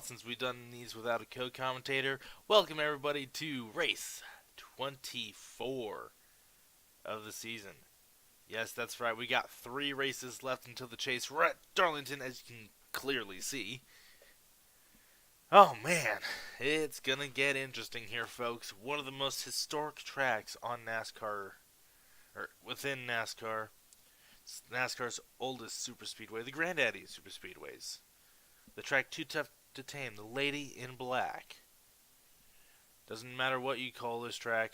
while since we've done these without a co-commentator. Welcome everybody to race 24 of the season. Yes, that's right. We got 3 races left until the chase. We're at Darlington, as you can clearly see. Oh man, it's gonna get interesting here, folks. One of the most historic tracks on NASCAR, or within NASCAR. It's NASCAR's oldest superspeedway, the granddaddy of superspeedways. The track too tough to tame, the Lady in Black. Doesn't matter what you call this track.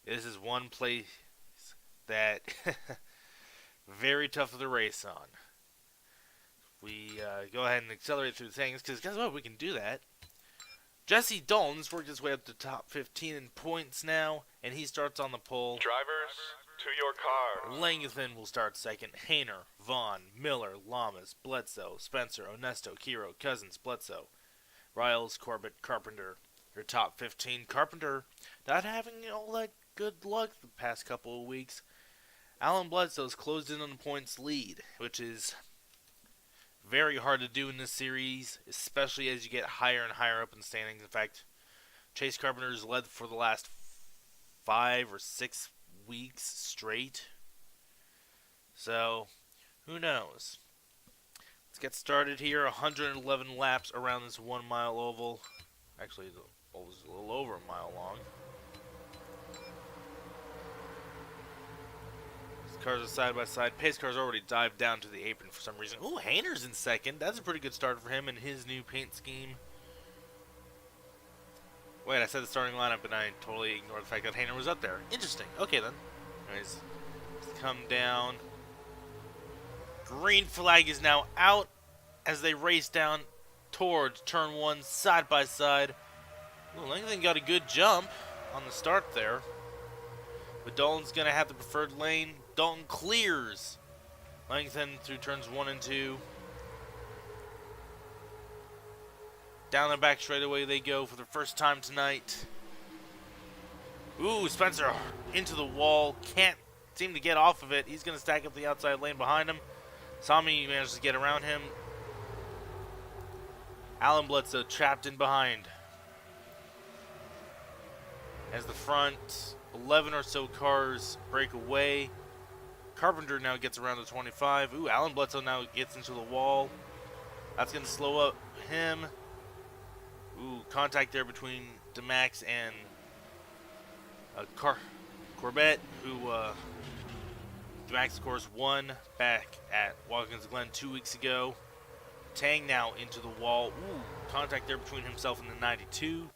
This is one place that very tough to race on. We go ahead and accelerate through things, because guess what? We can do that. Jesse Dalton's worked his way up to top 15 in points now, and he starts on the pole. Drivers, to your cars. Langton will start second. Hayner, Vaughn, Miller, Lamas, Bledsoe, Spencer, Onesto, Kiro, Cousins, Bledsoe, Riles, Corbett, Carpenter. Your top 15. Carpenter not having all that good luck the past couple of weeks. Alan Bledsoe's closed in on the points lead, which is very hard to do in this series, especially as you get higher and higher up in the standings. In fact, Chase Carpenter's led for the last 5 or 6 weeks straight. So, who knows? Let's get started here. 111 laps around this 1 mile oval. Actually, the oval's a little over a mile long. These cars are side by side. Pace car's already dived down to the apron for some reason. Ooh, Hayner's in second. That's a pretty good start for him and his new paint scheme. Wait, I said the starting lineup and I totally ignored the fact that Hayner was up there. Interesting. Okay then. Anyways, let's come down. Green flag is now out as they race down towards turn 1 side by side. Ooh, Langton got a good jump on the start there. But Dalton's going to have the preferred lane. Dalton clears Langton through turns 1 and 2. Down the back straightaway they go for the first time tonight. Ooh, Spencer into the wall. Can't seem to get off of it. He's going to stack up the outside lane behind him. Sami manages to get around him. Alan Bledsoe trapped in behind. As the front 11 or so cars break away. Carpenter now gets around to 25. Ooh, Alan Bledsoe now gets into the wall. That's going to slow up him. Ooh, contact there between DeMax and Corbett, who DeMax, of course, won back at Watkins Glen 2 weeks ago. Tang now into the wall. Ooh, contact there between himself and the 92.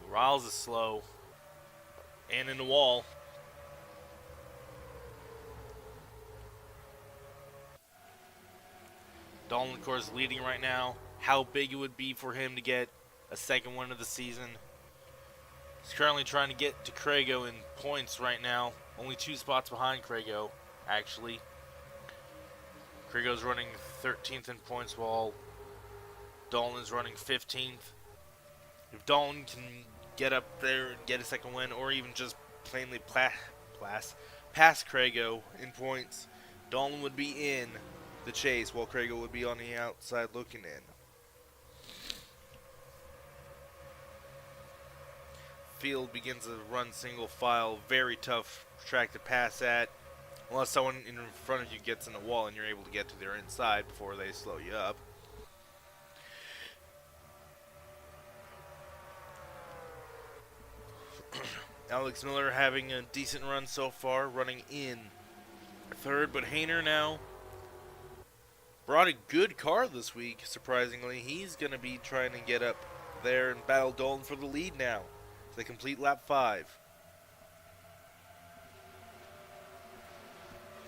Riles is slow and in the wall. Dalton, of course, leading right now. How big it would be for him to get a second win of the season. He's currently trying to get to Crago in points right now. Only 2 spots behind Crago, actually. Crago's running 13th in points while Dalton is running 15th. If Dalton can get up there and get a second win, or even just plainly pass Crago in points, Dalton would be in the chase while Crago would be on the outside looking in. Field begins to run single file. Very tough track to pass at, unless someone in front of you gets in the wall and you're able to get to their inside before they slow you up. Alex Miller having a decent run so far, running in third, but Hayner now brought a good car this week, surprisingly. He's going to be trying to get up there and battle Dalton for the lead now. They complete lap 5.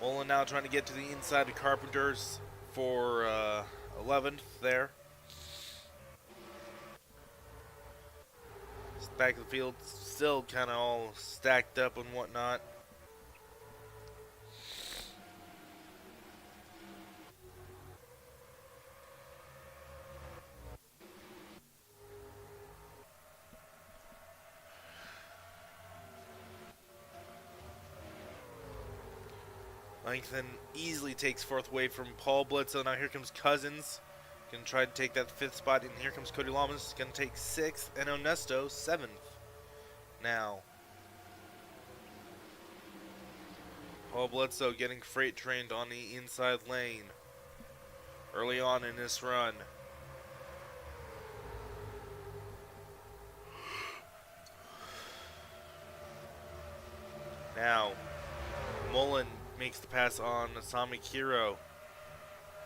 Olin now trying to get to the inside of Carpenter's for 11th there. Back of the field still kind of all stacked up and whatnot. Langton easily takes 4th away from Paul Bledsoe. Now here comes Cousins. Gonna try to take that 5th spot. And here comes Cody Lamas. Gonna take 6th. And Onesto 7th. Now, Paul Bledsoe getting freight trained on the inside lane early on in this run. Now, Mullen makes the pass on Asami Kiro.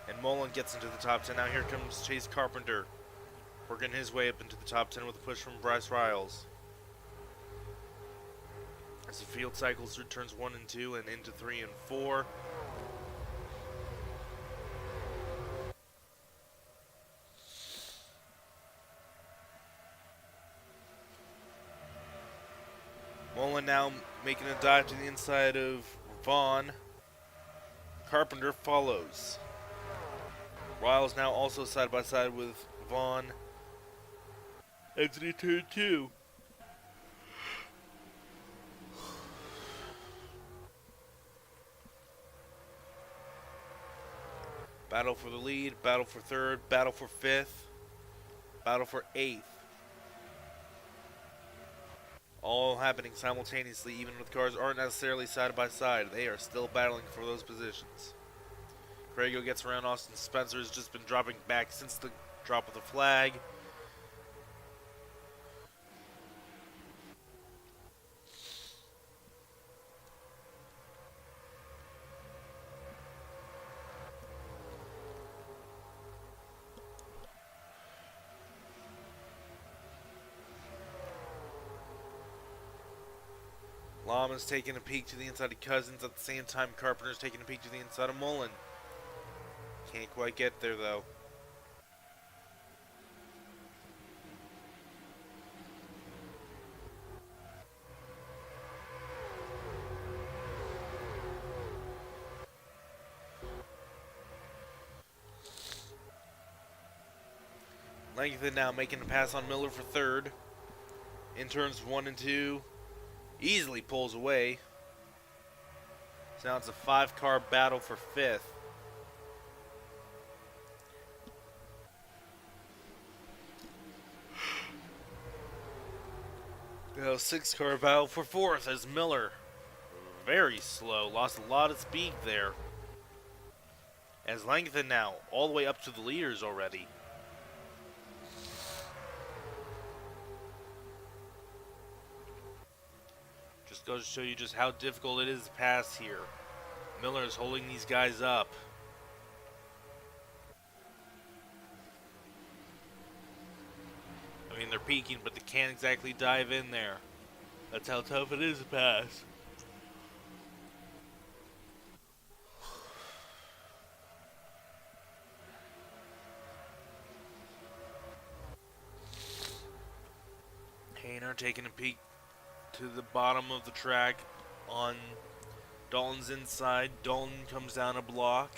And Mullen gets into the top 10. Now here comes Chase Carpenter, working his way up into the top 10 with a push from Bryce Riles. As the field cycles through turns 1 and 2 and into 3 and 4. Mullen now making a dive to the inside of Vaughn. Carpenter follows. Riles now also side by side with Vaughn. Exiting turn 2. Battle for the lead, battle for 3rd, battle for 5th, battle for 8th. All happening simultaneously, even if the cars aren't necessarily side by side. They are still battling for those positions. Crago gets around Austin Spencer, has just been dropping back since the drop of the flag. Lama's taking a peek to the inside of Cousins. At the same time, Carpenter's taking a peek to the inside of Mullen. Can't quite get there, though. Langton now making a pass on Miller for 3rd. In turns 1 and 2. Easily pulls away. So now it's a 5-car battle for 5th. Now 6-car battle for 4th as Miller, very slow, lost a lot of speed there. As Langton now all the way up to the leaders already. Just goes to show you just how difficult it is to pass here. Miller is holding these guys up. I mean, they're peeking, but they can't exactly dive in there. That's how tough it is to pass. Hayner taking a peek to the bottom of the track on Dalton's inside. Dalton comes down a block.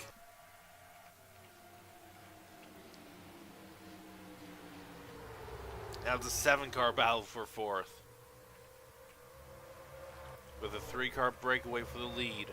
Now it's a 7-car battle for 4th. With a 3-car breakaway for the lead.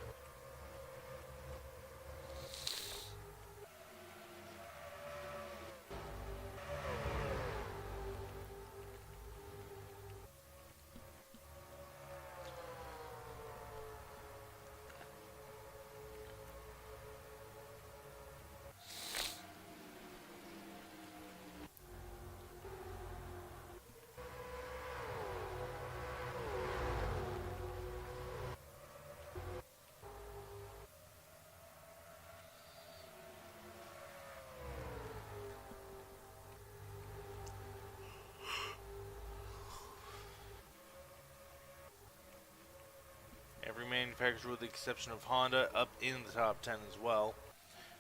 Every manufacturer with the exception of Honda up in the top 10 as well.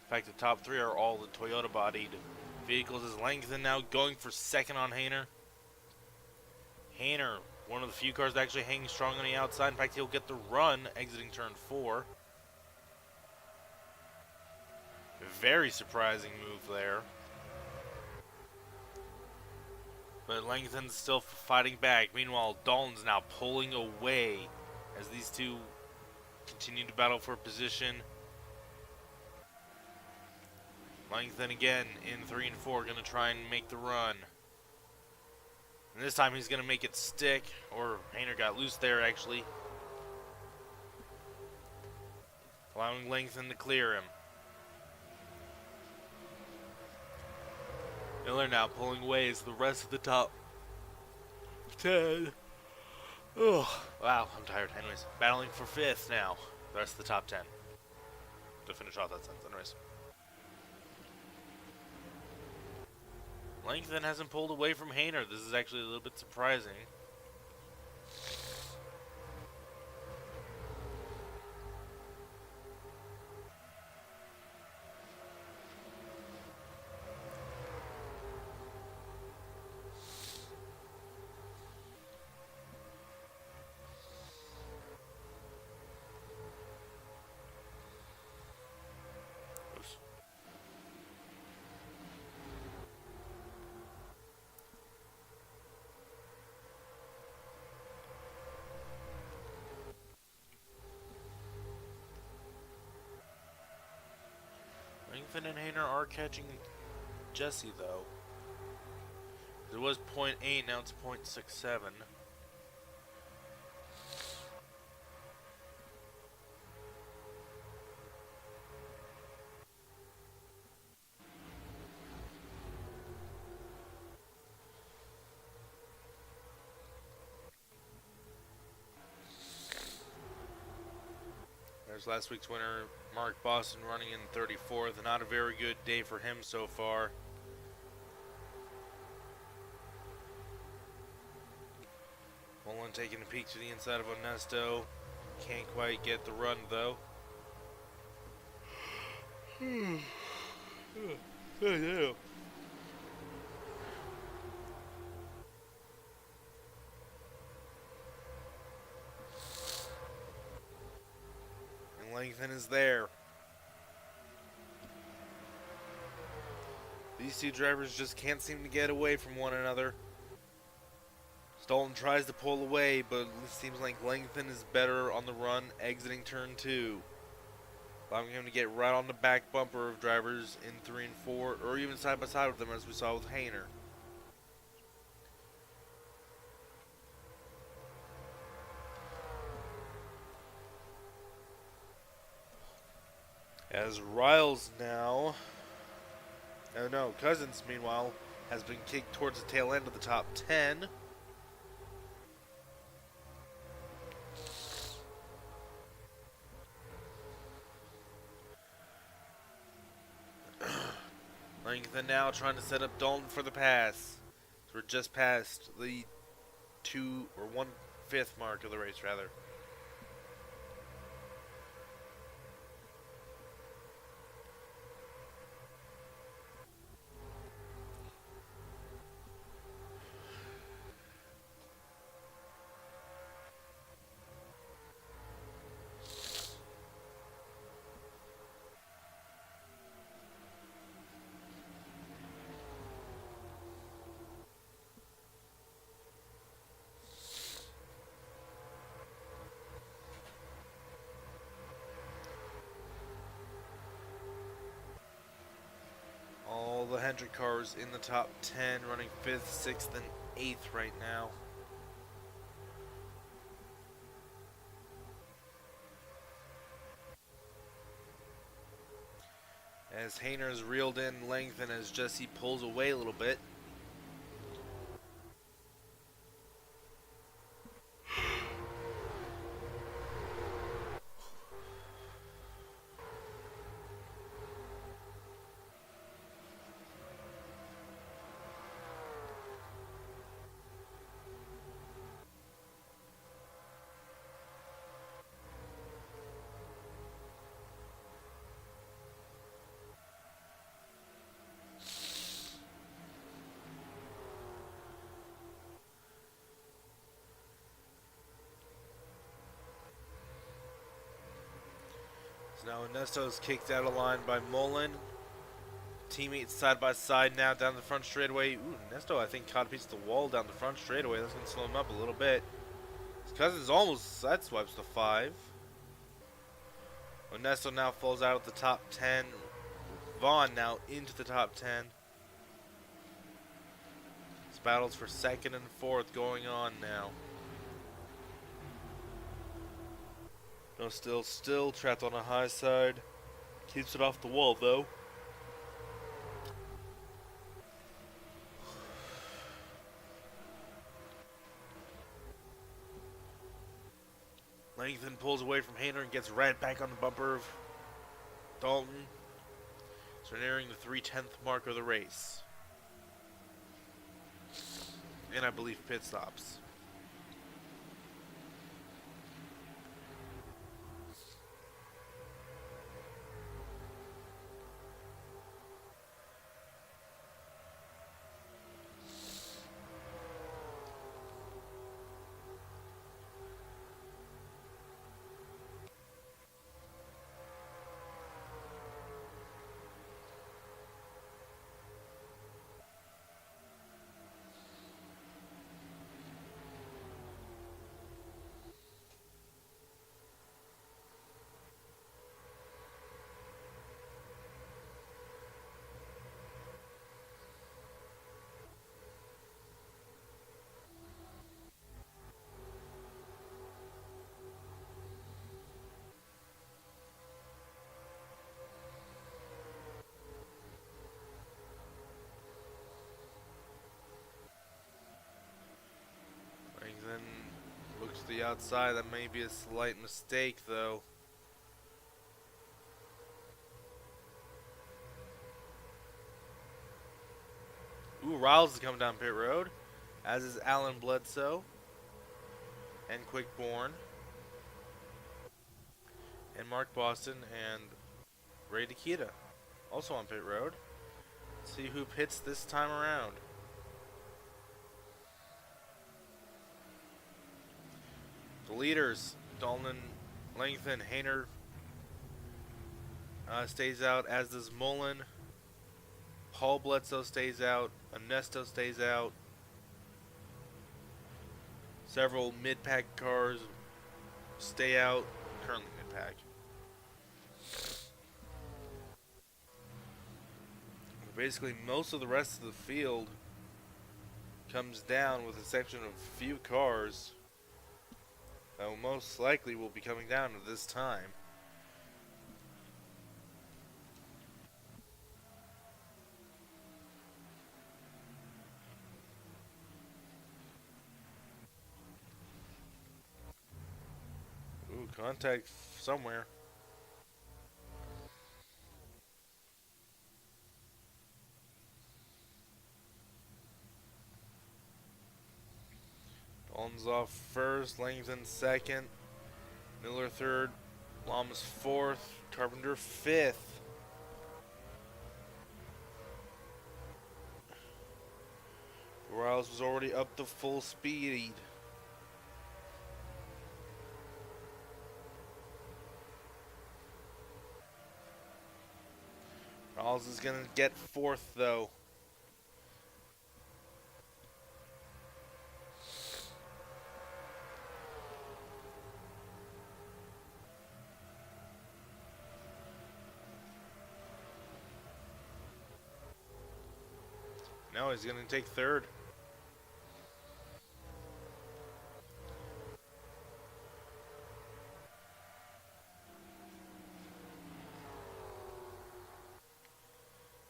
In fact, the top 3 are all the Toyota bodied vehicles. As Langton now going for 2nd on Hayner. Hayner, one of the few cars actually hanging strong on the outside. In fact, he'll get the run exiting turn 4. Very surprising move there. But Langton's still fighting back. Meanwhile, Dalton's now pulling away as these two continue to battle for position. Langton again in 3 and 4, gonna try and make the run. And this time he's gonna make it stick, or Hayner got loose there actually. Allowing Langton to clear him. Miller now pulling away as the rest of the top 10. Oh, wow, I'm tired. Anyways, battling for 5th now. The rest of the top 10. To finish off that sentence, anyways. Langton hasn't pulled away from Hayner. This is actually a little bit surprising. Langton and Hayner are catching Jesse though. It was 0.8, now it's 0.67. There's last week's winner, Mark Boston, running in 34th. Not a very good day for him so far. Mullen taking a peek to the inside of Onesto. Can't quite get the run though. Langton is there. These two drivers just can't seem to get away from one another. Dalton tries to pull away, but it seems like Langton is better on the run exiting turn 2. Allowing him to get right on the back bumper of drivers in 3 and 4, or even side by side with them as we saw with Hayner. As Riles now, oh no, Cousins meanwhile has been kicked towards the tail end of the top 10. Langton now trying to set up Dalton for the pass. So we're just past the 2 or 1/5 mark of the race rather. All the Hendrick cars in the top 10, running 5th, 6th, and 8th right now. As Hayner's reeled in Langton as Jesse pulls away a little bit. Now Ernesto's kicked out of line by Mullen. Teammates side by side now down the front straightaway. Ooh, Ernesto I think caught a piece of the wall down the front straightaway. That's going to slow him up a little bit. His Cousins almost sideswipes the 5. Ernesto now falls out of the top 10. Vaughn now into the top 10. This battles for second and fourth going on now. No, still trapped on a high side. Keeps it off the wall though. Langton pulls away from Hayner and gets right back on the bumper of Dalton. So nearing the 3/10 mark of the race. And I believe pit stops. Langton looks to the outside. That may be a slight mistake though. Ooh, Riles is coming down pit road, as is Alan Bledsoe and Quickborn and Mark Boston and Ray Nikita, also on pit road. Let's see who pits this time around. The leaders, Dalton, Langton, Hayner stays out, as does Mullen. Paul Bledsoe stays out. Ernesto stays out. Several mid-pack cars stay out. Currently mid-pack. Basically, most of the rest of the field comes down, with the exception of a few cars that most likely will be coming down at this time. Ooh, contact somewhere. Dalton's off first, Langton second, Miller third, Lamas fourth, Carpenter fifth. Riles was already up to full speed. Riles is going to get fourth though. No, he's going to take third.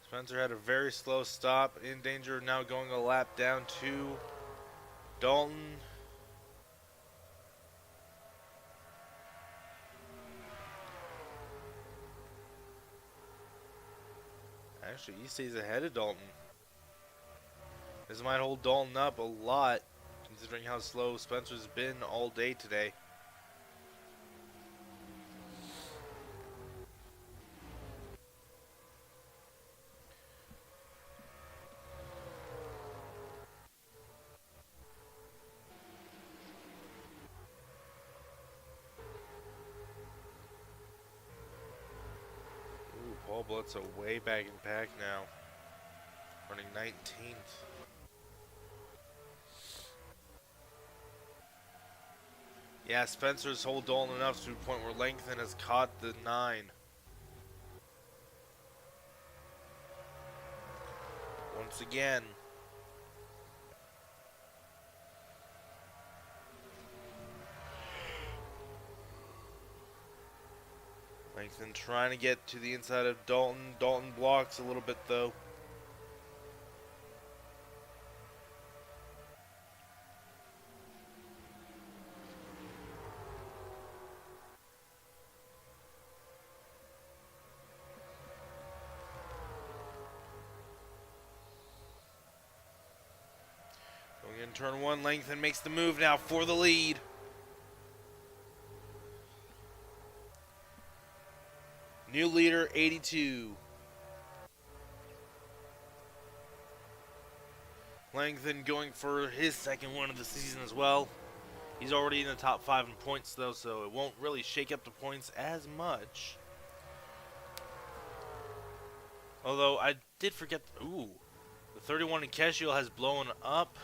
Spencer had a very slow stop, in danger of now going a lap down to Dalton. Actually, he stays ahead of Dalton. This might hold Dalton up a lot, considering how slow Spencer's been all day today. Ooh, Paul Bledsoe way back in pack now, running 19th. Yeah, Spencer's hold Dalton enough to the point where Langton has caught the 9. once again. Langton trying to get to the inside of Dalton. Dalton blocks a little bit though. Going in turn one, Langton makes the move now for the lead. New leader, 82. Langton going for his second win of the season as well. He's already in the top 5 in points though, so it won't really shake up the points as much. Although I did forget, the 31 in Keshiel has blown up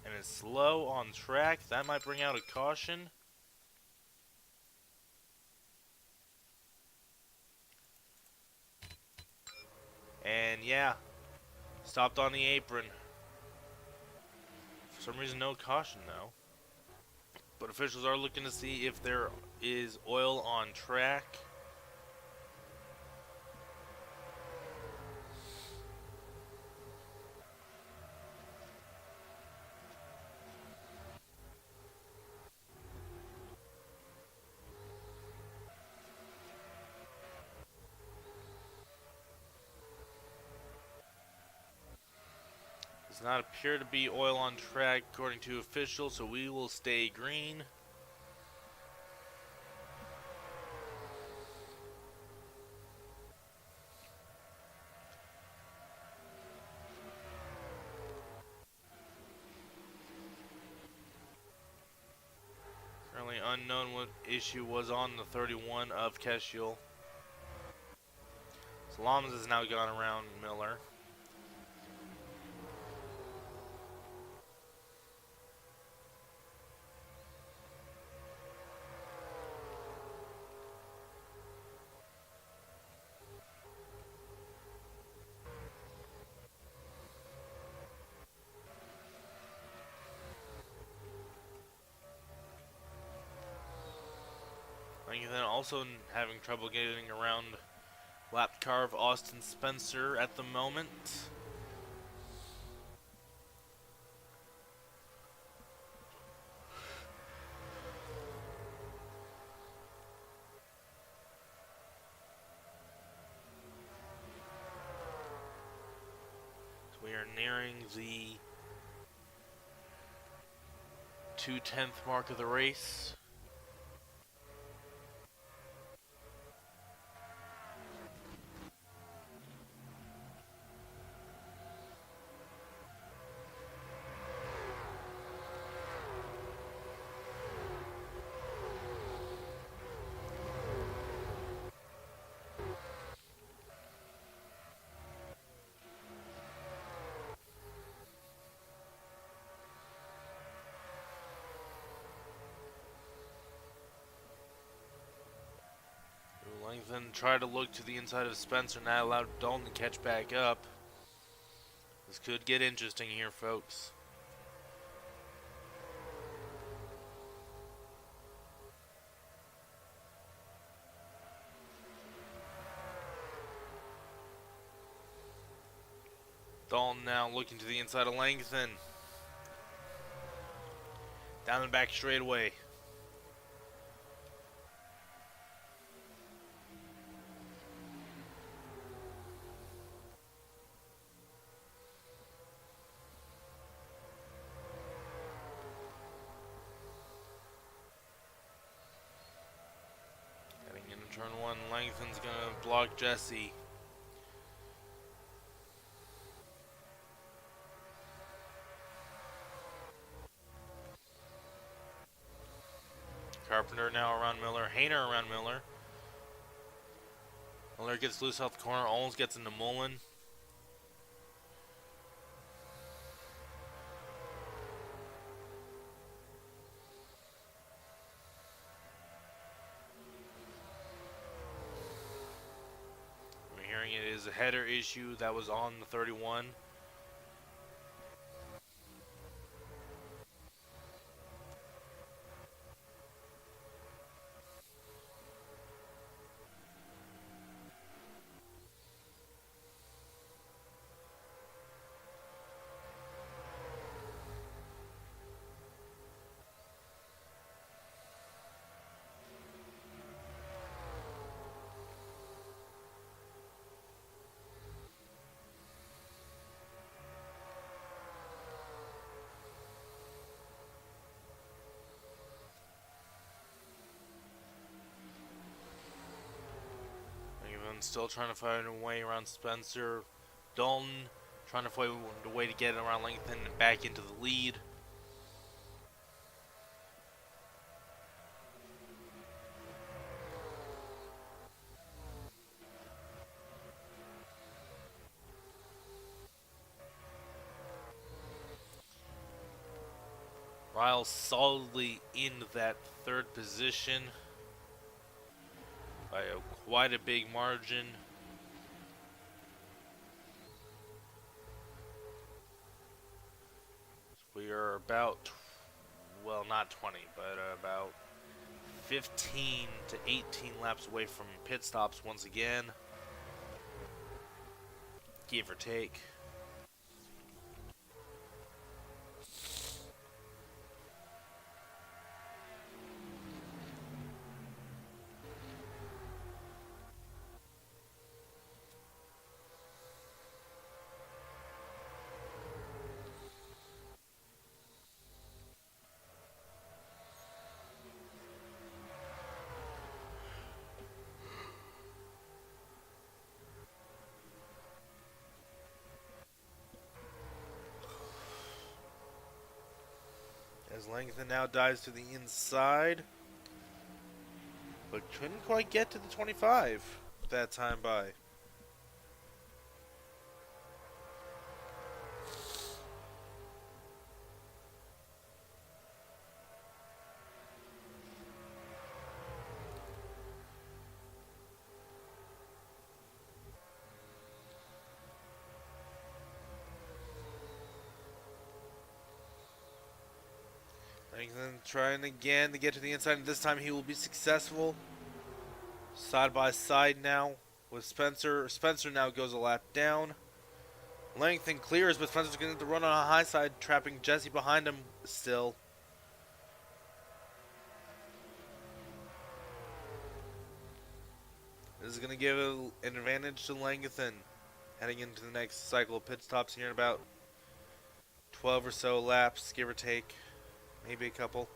and is slow on track. That might bring out a caution. And yeah, stopped on the apron. For some reason, no caution though. But officials are looking to see if there is oil on track. Does not appear to be oil on track according to officials, so we will stay green. Currently unknown what issue was on the 31 of Keshiel. Salams has now gone around Miller. And then also having trouble getting around lap carve Austin Spencer at the moment. So we are nearing the 2/10 mark of the race. Langton tried to look to the inside of Spencer, and that allowed Dalton to catch back up. This could get interesting here, folks. Dalton now looking to the inside of Langton. Down the back straightaway. Heading into turn one, Langton's gonna block Jesse. Carpenter now around Miller. Hayner around Miller. Miller gets loose off the corner. Almost gets into Mullen. We're hearing it is a header issue that was on the 31. Dalton still trying to find a way around Spencer. Dalton trying to find a way to get around Langton and back into the lead. Riles solidly in that third position by quite a big margin. We are about, well, not 20, but about 15 to 18 laps away from pit stops once again, give or take. As Langton now dives to the inside, but couldn't quite get to the 25 that time by. Langton trying again to get to the inside, and this time he will be successful. Side by side now with Spencer. Spencer now goes a lap down. Langton clears, but Spencer's going to run on a high side, trapping Jesse behind him still. This is going to give an advantage to Langton heading into the next cycle of pit stops here in about 12 or so laps, give or take. Maybe a couple.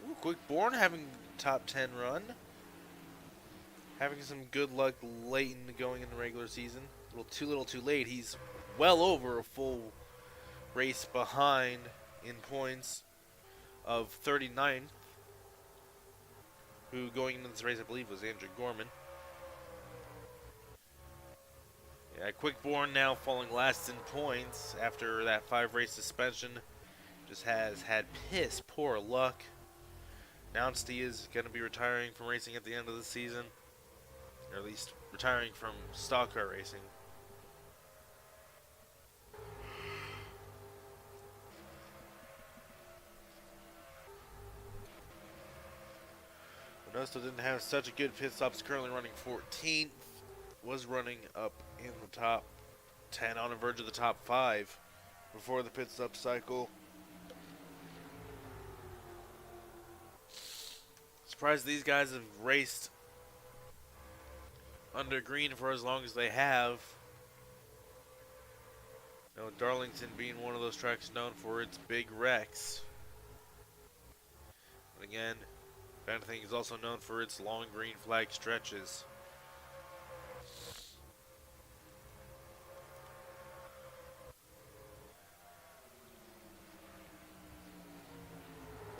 Ooh, Quick Born having top 10 run. Having some good luck late in going in the regular season. A little too late. He's well over a full race behind in points of 39th. Who going into this race I believe was Andrew Gorman. Yeah, Quick Born now falling last in points after that 5-race suspension. Just has had piss poor luck. Announced he is going to be retiring from racing at the end of the season. Or at least retiring from stock car racing. Onosto didn't have such a good pit stop. Is currently running 14th. Was running up in the top 10, on the verge of the top 5 before the pit stop cycle. Surprised these guys have raced under green for as long as they have. You know, Darlington being one of those tracks known for its big wrecks. But again, Darlington is also known for its long green flag stretches.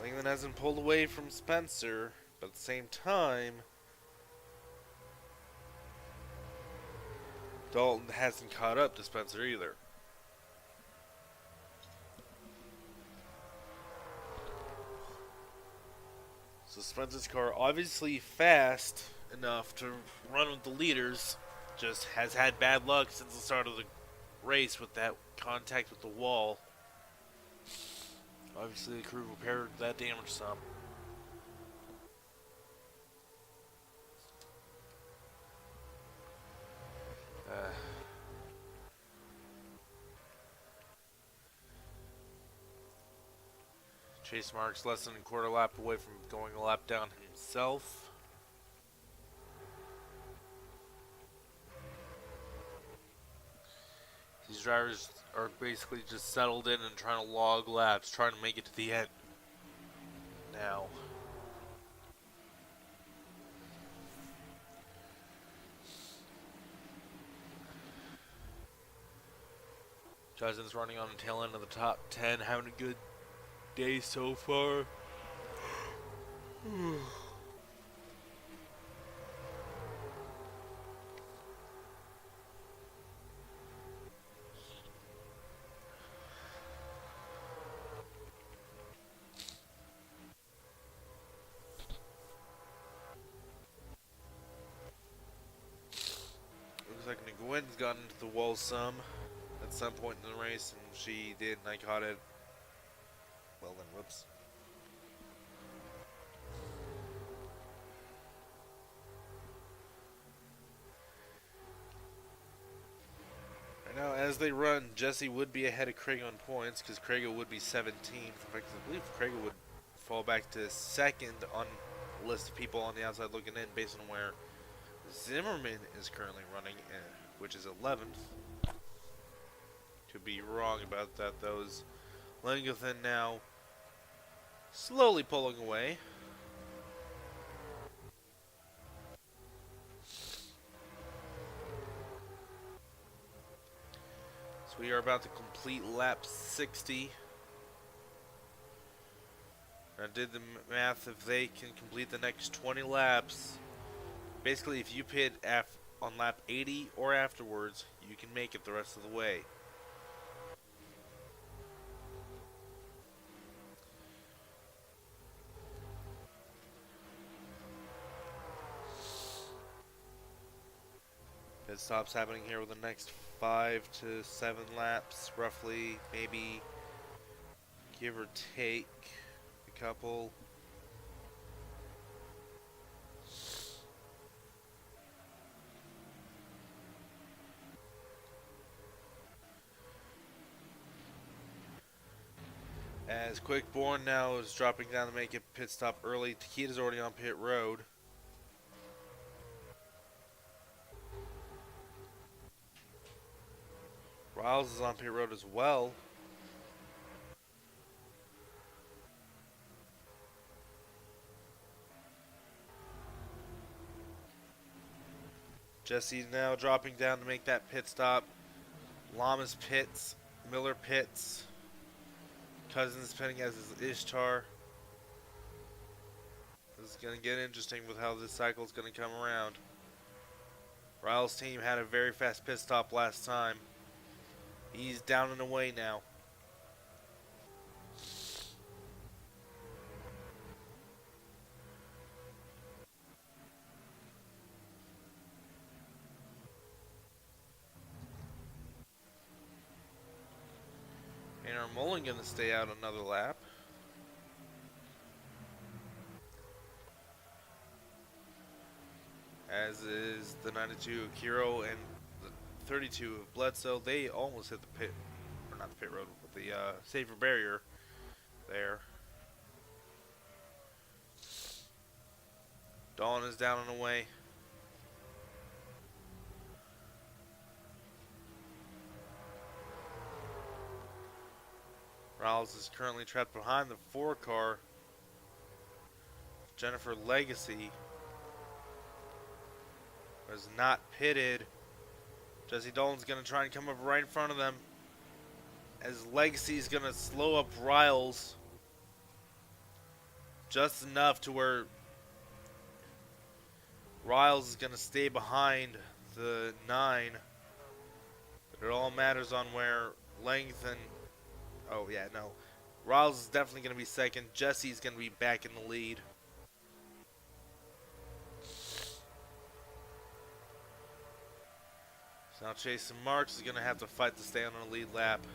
Langton hasn't pulled away from Spencer, but at the same time, Dalton hasn't caught up to Spencer either. So Spencer's car obviously fast enough to run with the leaders, just has had bad luck since the start of the race with that contact with the wall. Obviously, the crew repaired that damage some. Chase Marks less than a quarter lap away from going a lap down himself. These drivers are basically just settled in and trying to log laps, trying to make it to the end now. Justin's running on the tail end of the top 10, having a good day so far. Looks like Nguyen's gotten into the wall some at some point in the race, and she did, and I caught it. Well then, whoops. Right now, as they run, Jesse would be ahead of Craig on points, because Craig would be 17th. In fact, I believe Craig would fall back to second on the list of people on the outside looking in, based on where Zimmerman is currently running, which is 11th. Could be wrong about that, though. Languthan now slowly pulling away. So we are about to complete lap 60. I did the math. If they can complete the next 20 laps, basically if you pit on lap 80 or afterwards, you can make it the rest of the way. Pit stops happening here with the next 5 to 7 laps, roughly, maybe, give or take a couple. As Quickborn now is dropping down to make a pit stop early. Takita's already on pit road. Riles is on pit road as well. Jesse's now dropping down to make that pit stop. Lamas pits. Miller pits. Cousins pitting as is Ishtar. This is going to get interesting with how this cycle is going to come around. Riles' team had a very fast pit stop last time. He's down and away now. And are Mullen going to stay out another lap? As is the 92 of Kiro and the 32 of Bledsoe. They almost hit the pit, or not the pit road, but the safer barrier there. Dawn is down and away. Riles is currently trapped behind the 4 car. Jennifer Legacy was not pitted. Jesse Dolan's going to try and come up right in front of them, as Legacy is going to slow up Riles just enough to where Riles is going to stay behind the 9. But it all matters on where Langton... Oh, yeah, no. Riles is definitely going to be second. Jesse's going to be back in the lead. So now Chase and Marks is going to have to fight to stay on the lead lap.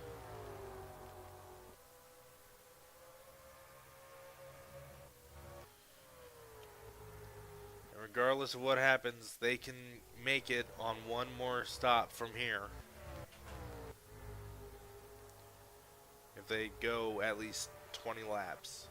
And regardless of what happens, they can make it on one more stop from here. If they go at least 20 laps.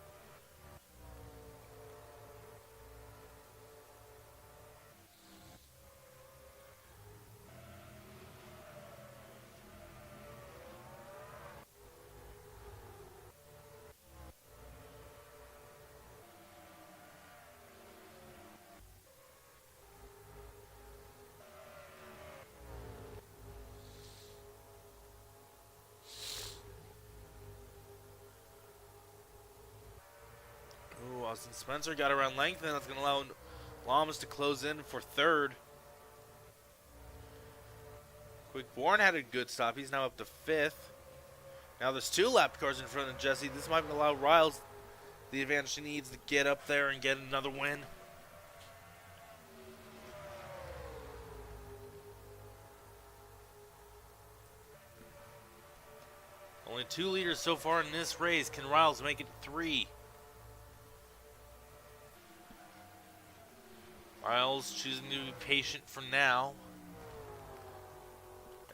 Boston Spencer got around length, and that's going to allow Lamas to close in for third. Quick Born had a good stop. He's now up to fifth. Now there's 2 lap cars in front of Jesse. This might allow Riles the advantage he needs to get up there and get another win. Only 2 leaders so far in this race. Can Riles make it 3? Riles choosing to be patient for now,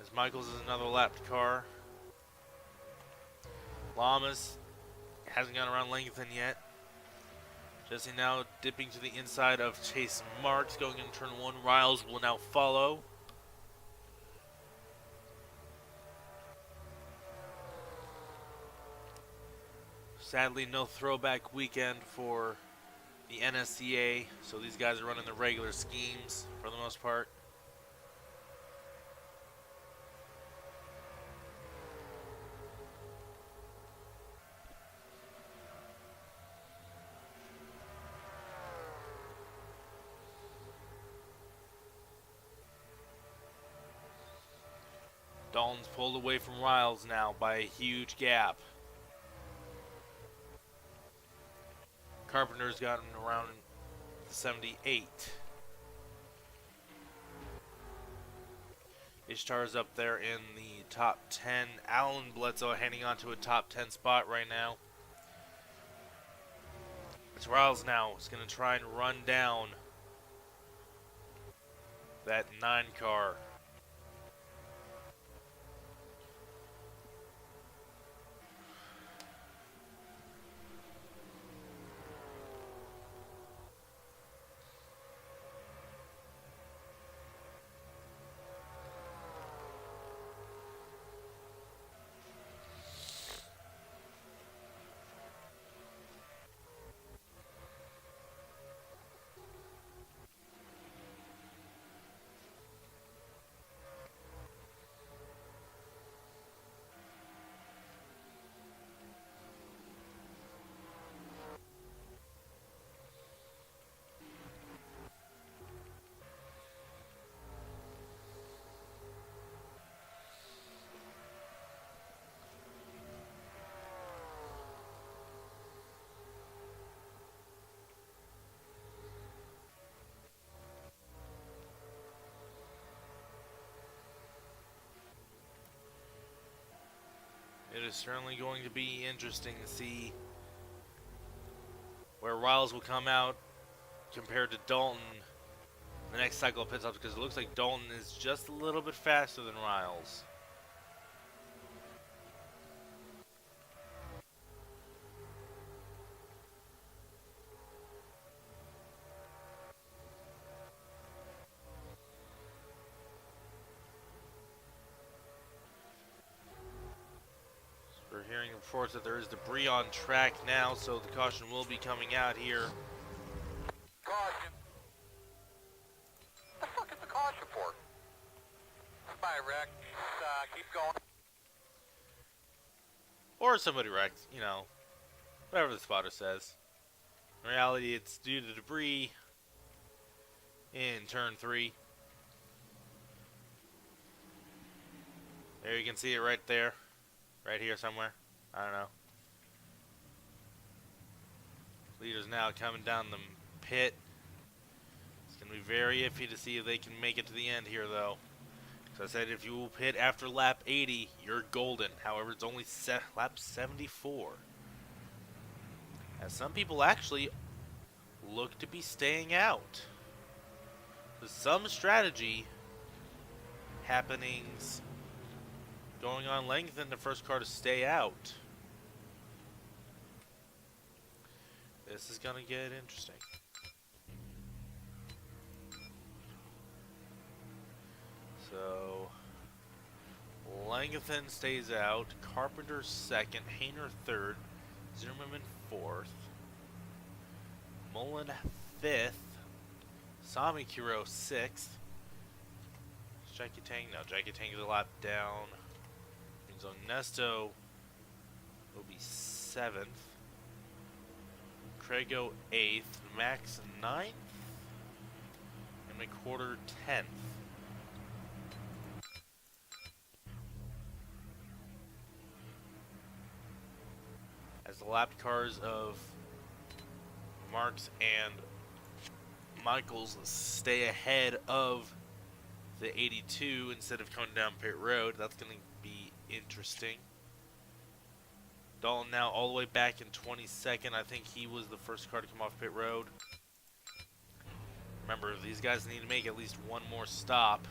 as Michaels is another lapped car. Lamas hasn't gone around Langton yet. Jesse now dipping to the inside of Chase Marks, going in turn 1. Riles will now follow. Sadly, no throwback weekend for the NSCA, so these guys are running the regular schemes for the most part. Dalton's pulled away from Riles now by a huge gap. Carpenter's gotten around 78. Ishtar's up there in the top 10. Alan Bledsoe hanging on to a top 10 spot right now. It's Riles now. He's going to try and run down that 9 car. It is certainly going to be interesting to see where Riles will come out compared to Dalton the next cycle of pit stops, because it looks like Dalton is just a little bit faster than Riles. We're hearing reports that there is debris on track now, so the caution will be coming out here. Caution. What the fuck is the caution for? Bye, Rick. Keep going. Or somebody wrecked, you know, whatever the spotter says. In reality, it's due to debris in turn 3. There you can see it right there. Right here somewhere. I don't know. Leaders now coming down the pit. It's going to be very iffy to see if they can make it to the end here, though. So I said if you will pit after lap 80, you're golden. However, it's only lap 74. As some people actually look to be staying out. There's some strategy happenings going on lengthen the first car to stay out. This is going to get interesting. So, Langthen stays out. Carpenter second. Hayner third. Zimmerman fourth. Mullen fifth. Samikuro sixth. Jackie Tang. No, Jackie Tang is a lap down. So Nesto will be 7th. Craigo 8th, Max 9th, and McQuarter 10th. As the lap cars of Marks and Michaels stay ahead of the 82 instead of coming down pit road, that's going to be interesting. Dalton now all the way back in 22nd. I think he was the first car to come off pit road. Remember, these guys need to make at least one more stop.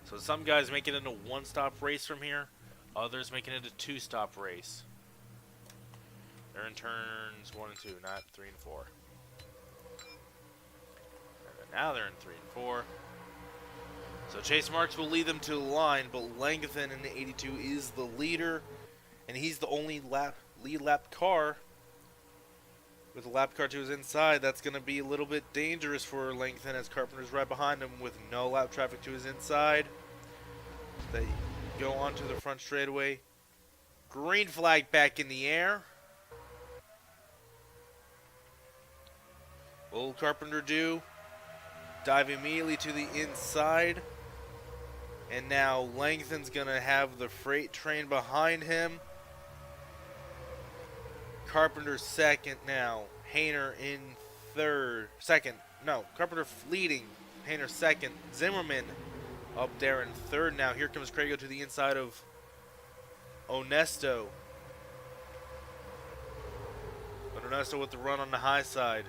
So some guys make it into a one-stop race from here. Others make it into a two-stop race. They're in turns 1 and 2, not 3 and 4. And now they're in 3 and 4. So Chase Marks will lead them to the line, but Langton in the 82 is the leader. And he's the only lead lap car with a lap car to his inside. That's going to be a little bit dangerous for Langton as Carpenter's right behind him with no lap traffic to his inside. They go onto the front straightaway. Green flag back in the air. What will Carpenter do? Dive immediately to the inside. And now Langton's going to have the freight train behind him. Carpenter second now. Hayner in second. No, Carpenter leading. Hayner second. Zimmerman up there in third now. Here comes Craigo to the inside of Onesto. But Onesto with the run on the high side.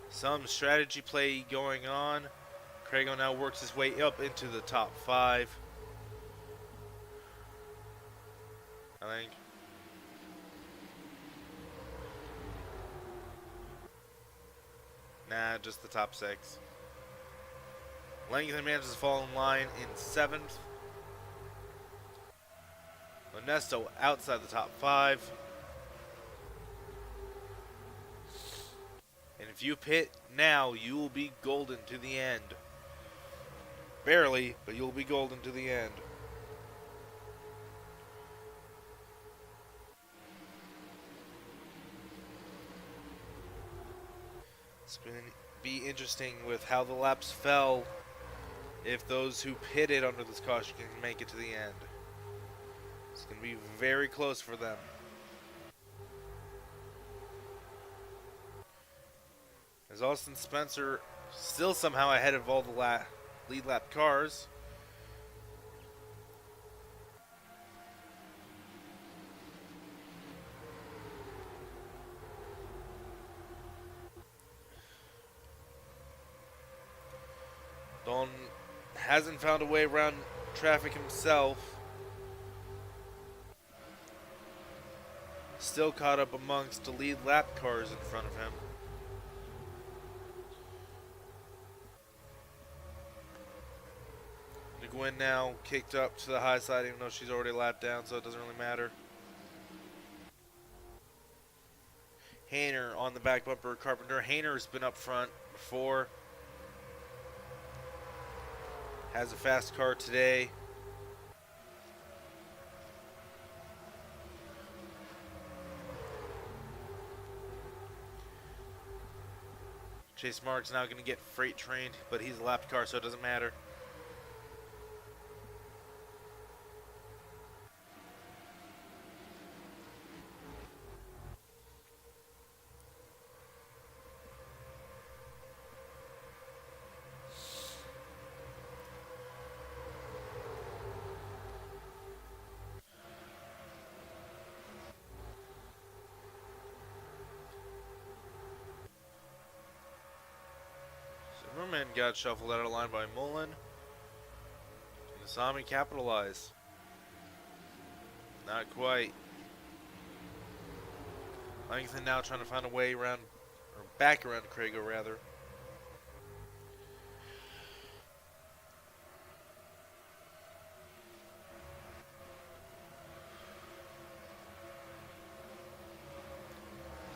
Some strategy play going on. Craigo now works his way up into the top 5. I think. Nah, just the top 6. Langton manages to fall in line in 7th. Onesto outside the top 5. And if you pit now, you will be golden to the end. Barely, but you'll be golden to the end. It's going to be interesting with how the laps fell if those who pitted under this caution can make it to the end. It's going to be very close for them. As Austin Spencer still somehow ahead of all the lead lap cars. Dalton hasn't found a way around traffic himself. Still caught up amongst the lead lap cars in front of him. Gwen now kicked up to the high side even though she's already lapped down, so it doesn't really matter. Hayner on the back bumper. Carpenter. Hayner's been up front before. Has a fast car today. Chase Marks now going to get freight trained, but he's a lapped car, so it doesn't matter. Zimmerman got shuffled out of line by Mullen. Nasami capitalize. Not quite. Langton now trying to find a way around, or back around Craigo rather.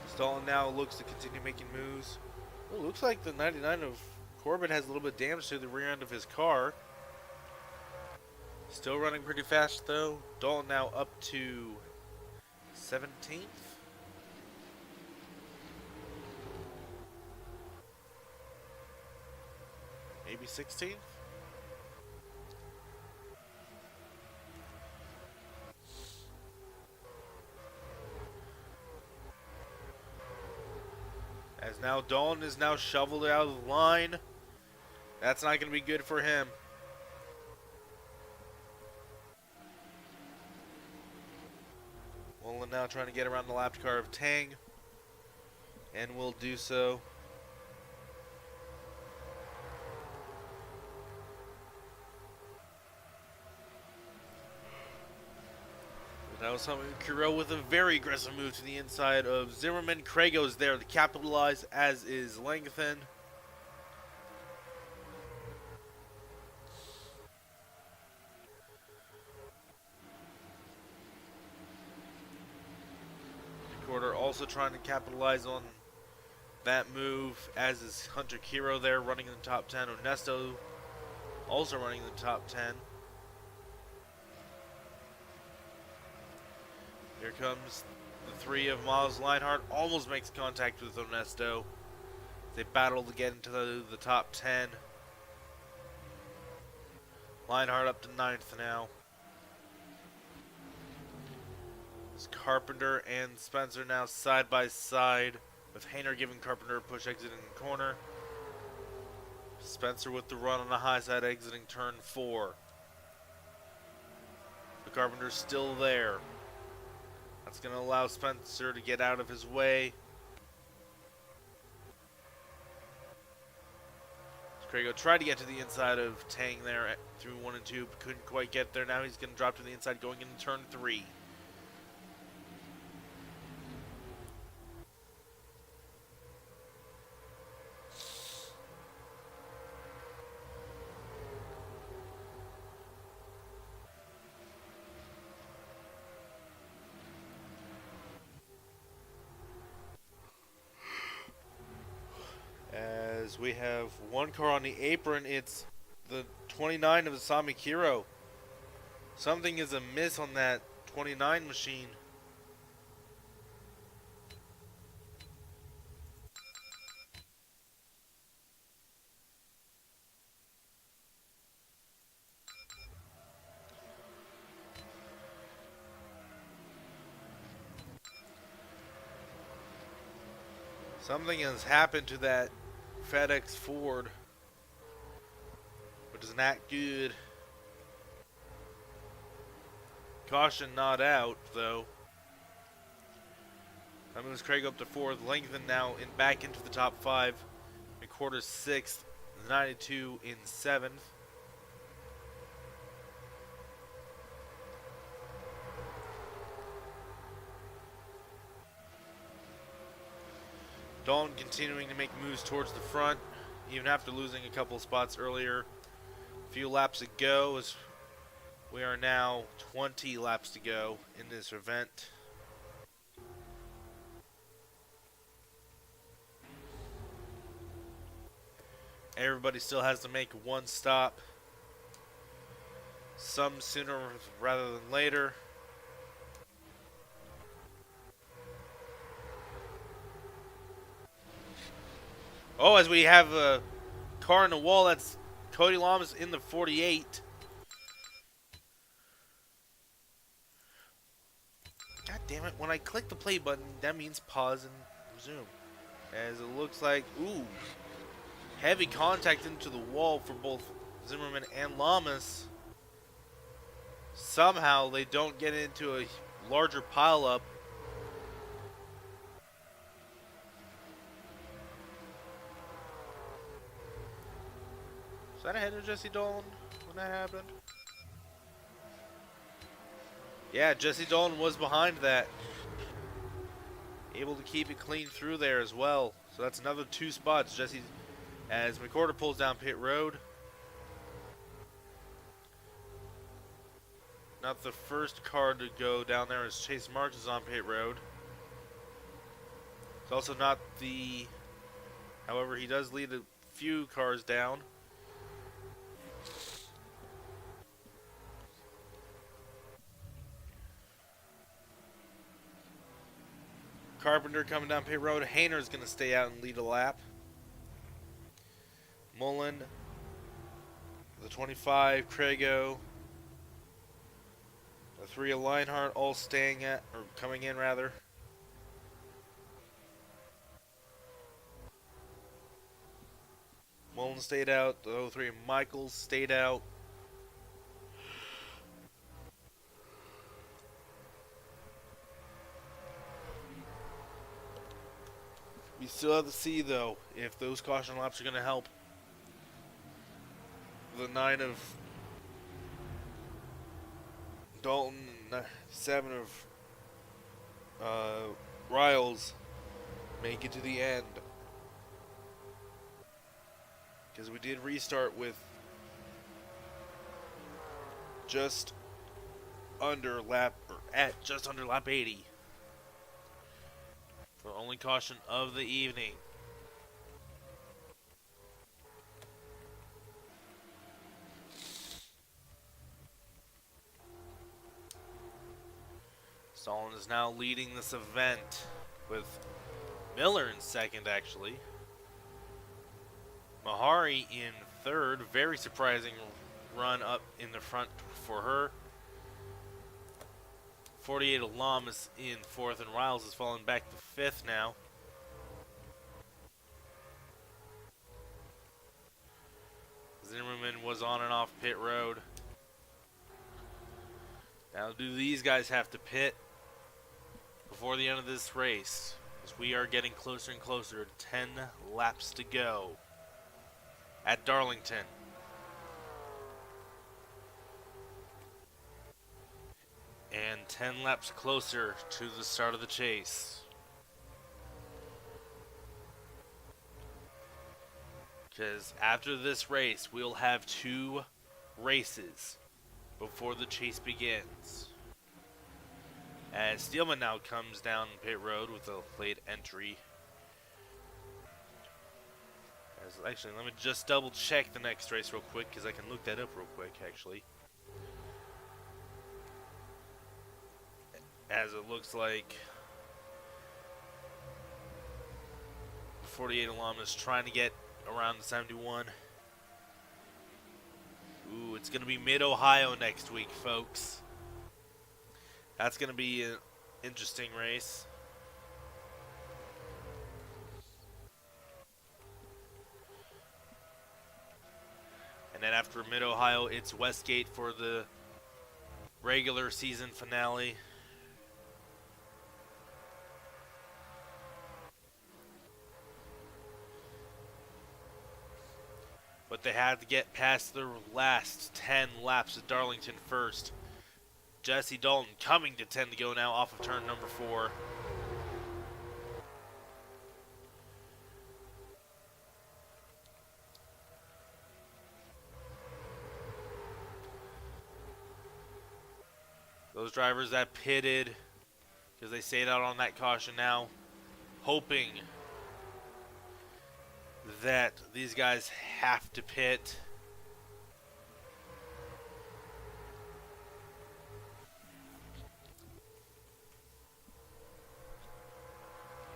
Stalin now looks to continue making moves. It looks like the 99 of Corbin has a little bit of damage to the rear end of his car. Still running pretty fast though. Dalton now up to 17th. Maybe 16th. As now Dalton is now shoveled out of the line. That's not going to be good for him. Wolin now trying to get around the lapped car of Tang. And will do so. Now something Kuro with a very aggressive move to the inside of Zimmerman. Krago's there to capitalize, as is Langthen. Recorder also trying to capitalize on that move, as is Hunter Kiro there running in the top 10. Onesto also running in the top 10. Here comes the three of Miles Leinhardt. Almost makes contact with Onesto. They battle to get into the top 10. Leinhardt up to 9th now. It's Carpenter and Spencer now side by side, with Hayner giving Carpenter a push exiting the corner. Spencer with the run on the high side exiting turn 4. The Carpenter's still there. That's going to allow Spencer to get out of his way. Krago tried to get to the inside of Tang there through 1 and 2, but couldn't quite get there. Now he's going to drop to the inside going into turn 3. As we have one car on the apron, it's the 29 of Asami Kiro. Something is amiss on that 29 machine. Something has happened to that FedEx Ford, which is not good. Caution not out, though. That moves Craig up to 4th. Langthen now back into the top 5. McWhorter 6th. 92 in 7th. Dalton continuing to make moves towards the front, even after losing a couple spots earlier. A few laps to go, as we are now 20 laps to go in this event. Everybody still has to make one stop, some sooner rather than later. Oh, as we have a car in the wall, that's Cody Lamas in the 48. God damn it, when I click the play button, that means pause and resume. As it looks like, ooh, heavy contact into the wall for both Zimmerman and Lamas. Somehow they don't get into a larger pileup. Was that ahead of Jesse Dolan when that happened? Yeah, Jesse Dolan was behind that. Able to keep it clean through there as well. So that's another 2 spots. Jesse, as McWhorter pulls down pit road. Not the first car to go down there as Chase Marks is on pit road. It's also not the... However, he does lead a few cars down. Carpenter coming down pit road. Hayner's going to stay out and lead a lap. Mullen, the 25, Crago, the 3 of Lionheart, all staying at, or coming in rather. Mullen stayed out. The 03 Michaels stayed out. We still have to see, though, if those caution laps are going to help. The 9 of Dalton, 7 of Riles make it to the end. Because we did restart with just under lap 80 for the only caution of the evening. Solon is now leading this event with Miller in second, actually. Mahari in third. Very surprising run up in the front for her. 48 Alam is in fourth, and Riles has fallen back to fifth now. Zimmerman was on and off pit road. Now, do these guys have to pit before the end of this race? As we are getting closer and closer to 10 laps to go at Darlington. And 10 laps closer to the start of the chase. Because after this race, we'll have 2 races before the chase begins. As Steelman now comes down pit road with a late entry. Actually, let me just double check the next race real quick, because I can look that up real quick, actually. As it looks like 48 Alam is trying to get around the 71. Ooh, it's going to be Mid-Ohio next week, folks. That's going to be an interesting race. And then after Mid-Ohio, it's Westgate for the regular season finale. But they had to get past the last 10 laps at Darlington first. Jesse Dalton coming to 10 to go now off of turn number 4. Those drivers that pitted, because they stayed out on that caution now, hoping that these guys have to pit.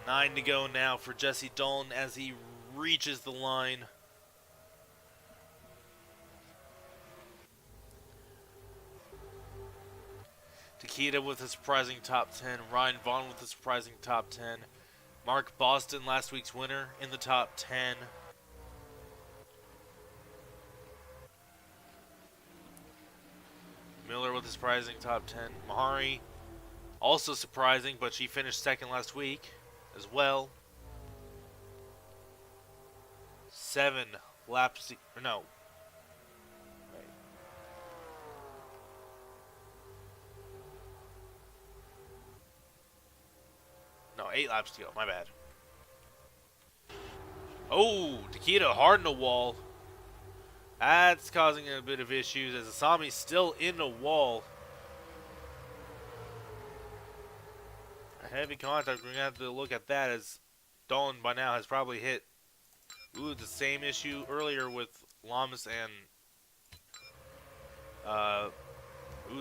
Nine to go now for Jesse Dalton as he reaches the line. Takeda with a surprising top 10. Ryan Vaughn with a surprising top 10. Mark Boston, last week's winner, in the top 10. Miller with a surprising top 10. Mahari, also surprising, but she finished second last week as well. 7 laps, or no. Wait. No, 8 laps to go, my bad. Oh, Takeda hard in the wall. That's causing a bit of issues as Asami's still in the wall. A heavy contact, we're going to have to look at that as Dawn by now has probably hit the same issue earlier with Lamas and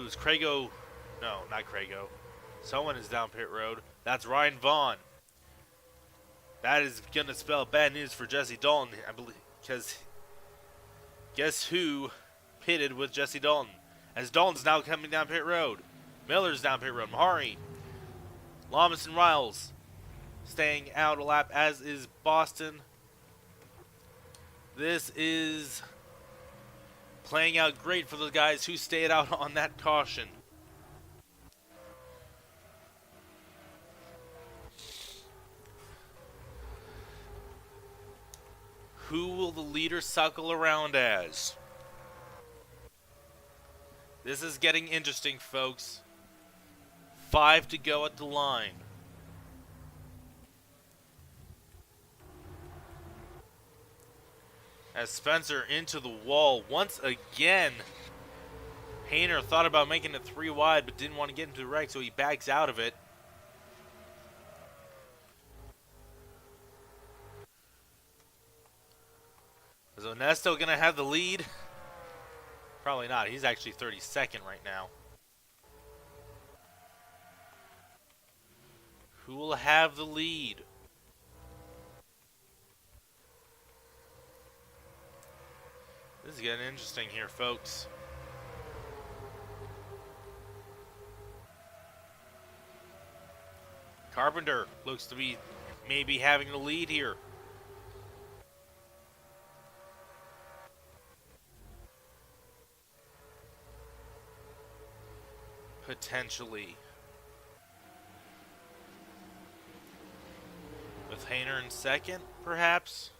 it's Crago. No, not Crago. Someone is down pit road. That's Ryan Vaughn That is going to spell bad news for Jesse Dalton, I believe, because guess who pitted with Jesse Dalton? As Dalton's now coming down pit road. Miller's down pit road. Mahari, Lamas and Riles staying out a lap, as is Boston. This is playing out great for the guys who stayed out on that caution. Who will the leader suckle around as? This is getting interesting, folks. 5 to go at the line. As Spencer into the wall once again. Hayner thought about making it 3 wide, but didn't want to get into the wreck, so he backs out of it. Is Onesto going to have the lead? Probably not. He's actually 32nd right now. Who will have the lead? This is getting interesting here, folks. Carpenter looks to be maybe having the lead here. Potentially. With Hayner in second, perhaps?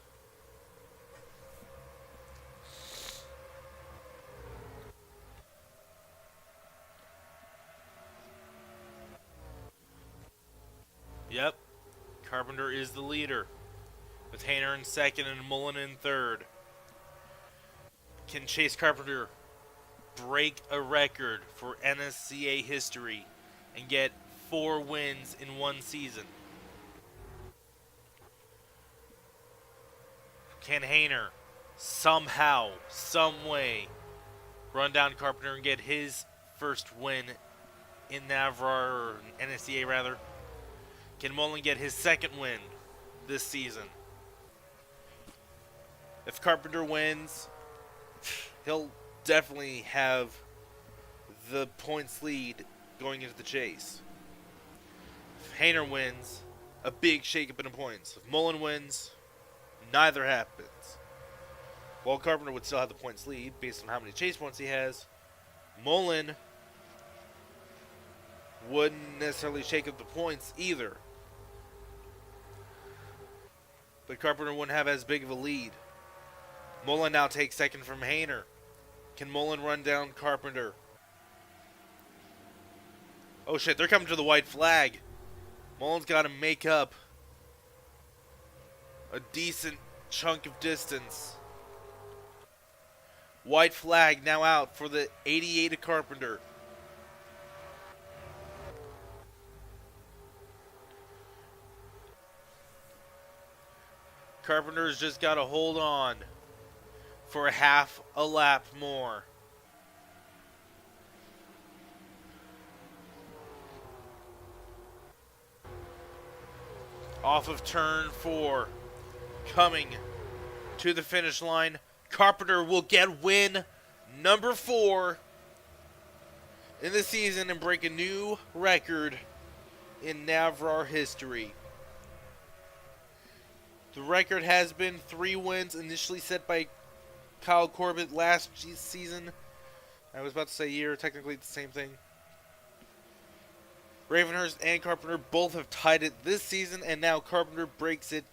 Yep. Carpenter is the leader. With Hayner in second and Mullen in third. Can Chase Carpenter break a record for NSCA history and get 4 wins in one season? Can Hayner somehow, some way, run down Carpenter and get his first win in Navrar, or NSCA rather? Can Mullen get his second win this season? If Carpenter wins, he'll definitely have the points lead going into the chase. If Hayner wins, a big shakeup in the points. If Mullen wins, neither happens. While Carpenter would still have the points lead based on how many chase points he has, Mullen wouldn't necessarily shake up the points either. But Carpenter wouldn't have as big of a lead. Mullen now takes second from Hayner. Can Mullen run down Carpenter? Oh shit, they're coming to the white flag. Mullen's got to make up a decent chunk of distance. White flag now out for the 88 of Carpenter. Carpenter's just got to hold on for half a lap more. Off of turn 4, coming to the finish line, Carpenter will get win number 4 in the season and break a new record in Navrar history. The record has been 3 wins, initially set by Kyle Corbett last season. I was about to say year, technically it's the same thing. Ravenhurst and Carpenter both have tied it this season, and now Carpenter breaks it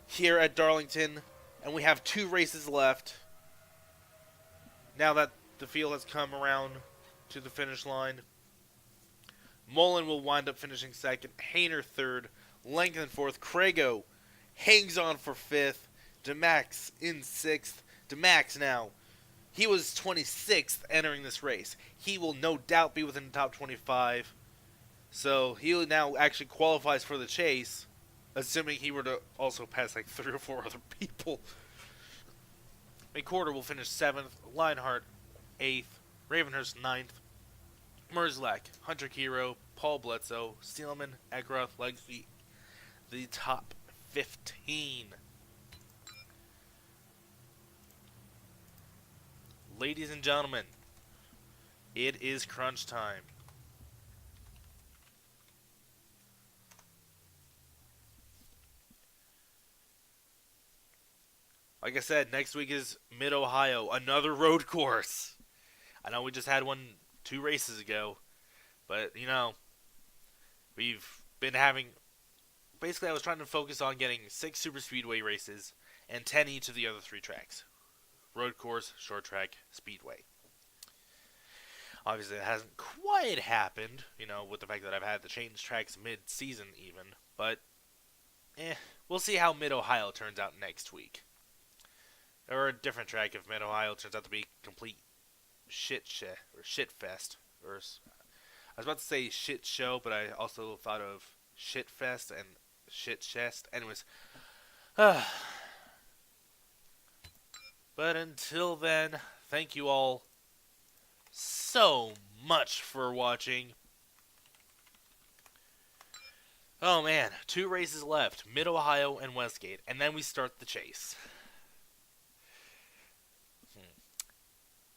here at Darlington, and we have 2 races left. Now that the field has come around to the finish line, Mullen will wind up finishing second, Hayner third, Langton fourth, Crago hangs on for 5th, DeMax in 6th. DeMax now, he was 26th entering this race. He will no doubt be within the top 25. So he now actually qualifies for the chase, assuming he were to also pass like 3 or 4 other people. McCorder will finish 7th, Lionheart 8th, Ravenhurst 9th, Merzlak, Hunter Kiro, Paul Bledsoe, Steelman, Egroth, Legacy, the top 15. Ladies and gentlemen, it is crunch time. Like I said, next week is Mid-Ohio, another road course. I know we just had one 2 races ago, but, you know, we've been having... Basically, I was trying to focus on getting 6 super speedway races and 10 each of the other 3 tracks. Road course, short track, speedway. Obviously, it hasn't quite happened, you know, with the fact that I've had to change tracks mid-season even, but, we'll see how Mid-Ohio turns out next week. Or a different track if Mid-Ohio turns out to be complete shit fest. Or I was about to say shit show, but I also thought of shit fest and shit chest. Anyways, but until then, thank you all so much for watching. Oh man, 2 races left, Mid-Ohio and Westgate, and then we start the chase.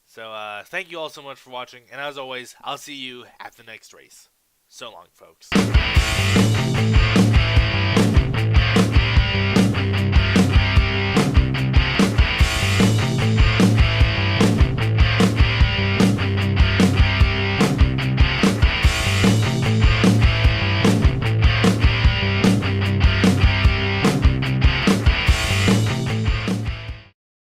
So, thank you all so much for watching, and as always, I'll see you at the next race. So long, folks.